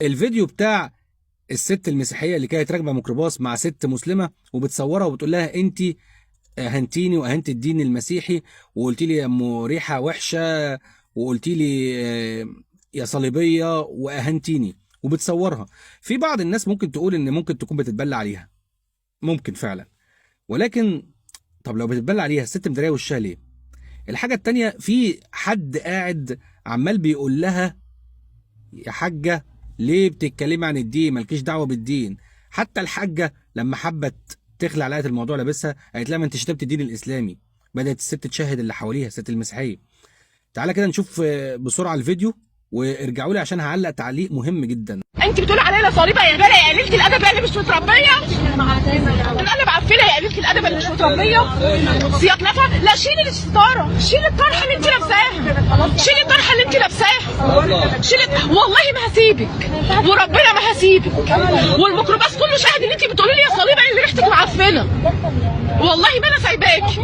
الفيديو بتاع الست المسيحيه اللي كانت راكبه ميكروباص مع ست مسلمه وبتصورها وبتقول لها انت اهنتيني واهنت الدين المسيحي وقلت لي يا ام ريحه وحشه وقلت لي يا صليبيه واهنتيني وبتصورها. في بعض الناس ممكن تقول ان ممكن تكون بتتبلى عليها، ممكن فعلا، ولكن طب لو بتتبلى عليها الست مداريه وشها ليه؟ الحاجه التانيه، في حد قاعد عمال بيقول لها يا حاجه ليه بتتكلمي عن الدين؟ مالكيش دعوه بالدين. حتى الحاجه لما حبت تخلع لقت الموضوع لابسها قالت لها ما انت شتمت الدين الاسلامي. بدات الست تشاهد اللي حواليها، الست المسيحيه. تعالى كده نشوف بسرعه الفيديو وارجعوا لي عشان هعلق تعليق مهم جدا. انت بتقولي عليا صليبه يا بلا يا قليله الادب يا اللي مش متربيه. انا بعفنه يا قليله الادب اللي مش متربيه. سياق نفا، لا شيلي الستاره، شيلي الطرحه اللي انت لابساها، شيلي الطرحه اللي انت لابساها، شيلي. والله ما هسيبك وربنا ما هسيبك، والميكروباص كله شاهد ان انت بتقولي لي يا صليبه اللي ريحتك معفنه. والله ما انا سايباكي.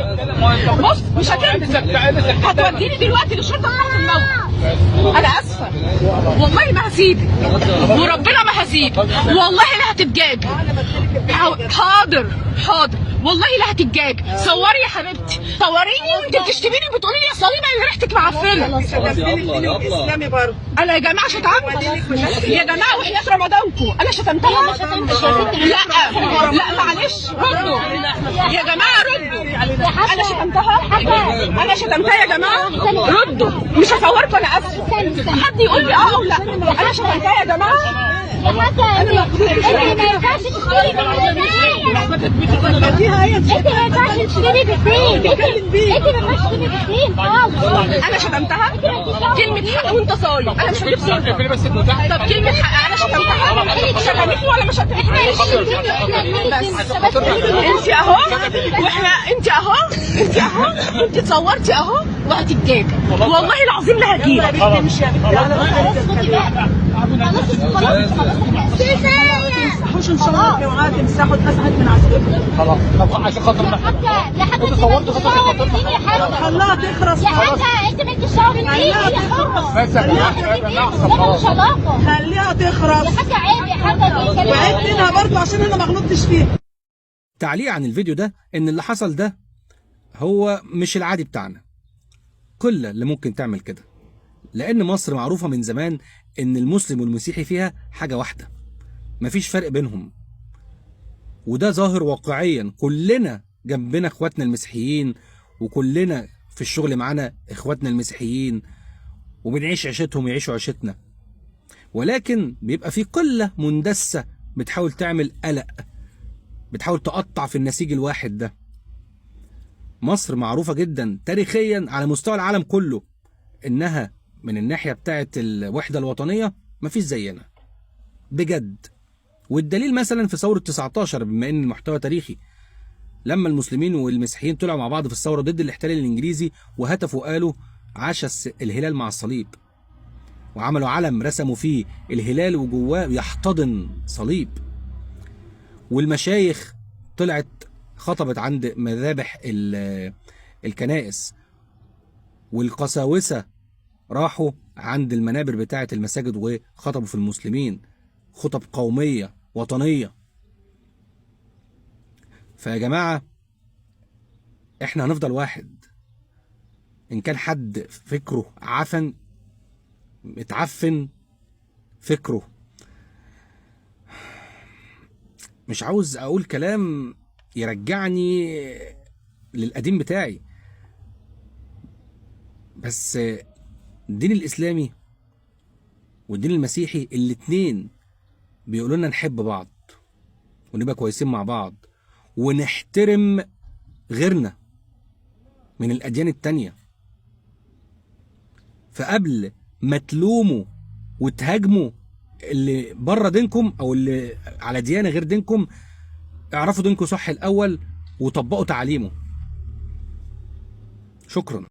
بص مش هتنزل، هتوديني دلوقتي للشرطه تحت الموت. انا اسفه والله ما هسيبك وربنا ما هسيبك، والله لا هتتجابي. حاضر حاضر والله لا هتتجابي. صوري يا حبيبتي، صوريني وانت بتشتميني وبتقولي لي يا صليبه اللي ريحتك معفنه. اسلامي برضه. انا يا جماعه شتمت يا جماعه وحياه رمضانكم انا شتمتها. لا معلش ردوا يا جماعه، ردوا. انا شتمتها، انا شتمتها يا جماعه، ردوا. مش هصوركم انا اسف. حد يقول لي اه او لا. انا شتمتها يا جماعه. انت ما ينفعش تشتري بالدين. انت ما ينفعش تشتري بالدين. انت ما ينفعش تشتري بالدين خالص. انا شتمتها كلمه حق وانت صايم. انا مش هجيب سيرتك. طب كلمه حق انا شتمتها، شتمتني ولا ما شتمتنيش؟ انت اهو واحنا انت اهو انت اهو انت اتصورتي اهو وهتتجابي. والله العظيم لا هجيبك. تمسحوش ان شاء الله اوعى تمسحوا، اتمسحت من عسكركم. خلاص طب عشان خاطر يا حاجه انت صورت خاطر يا حاجه خلاها تخرس. يا حاجه انت مالكش دعوه بالدين. هي حره. بس مالوش علاقه. خليها تخرس. يا حاجه عيب يا حاجه. وعدت منها برضه عشان انا ما غلطتش فيها. تعليق عن الفيديو ده ان اللي حصل ده هو مش العادي بتاعنا. كل اللي ممكن تعمل كده، لان مصر معروفه من زمان ان المسلم والمسيحي فيها حاجه واحده، مفيش فرق بينهم، وده ظاهر واقعيا. كلنا جنبنا اخواتنا المسيحيين، وكلنا في الشغل معانا اخواتنا المسيحيين، وبنعيش عيشتهم يعيشوا عيشتنا. ولكن بيبقى في قله مندسه بتحاول تعمل قلق، بتحاول تقطع في النسيج الواحد ده. مصر معروفة جدا تاريخيا على مستوى العالم كله انها من الناحية بتاعت الوحدة الوطنية مفيش زينا بجد. والدليل مثلا في ثورة 19، بما ان المحتوى تاريخي، لما المسلمين والمسيحيين طلعوا مع بعض في الثورة ضد الاحتلال الانجليزي وهتفوا قالوا عاش الهلال مع الصليب، وعملوا علم رسموا فيه الهلال وجواه يحتضن صليب. والمشايخ طلعت خطبت عند مذابح الكنائس، والقساوسة راحوا عند المنابر بتاعة المساجد وخطبوا في المسلمين خطب قومية وطنية. فيا جماعة احنا هنفضل واحد. ان كان حد فكره عفن متعفن فكره، مش عاوز اقول كلام يرجعني للقديم بتاعي، بس الدين الاسلامي والدين المسيحي الاتنين بيقولوا لنا نحب بعض ونبقى كويسين مع بعض ونحترم غيرنا من الاديان التانية. فقبل ما تلوموا وتهاجموا اللي بره دينكم او اللي على ديانه غير دينكم، اعرفوا دينكم صح الاول وطبقوا تعاليمه. شكرا.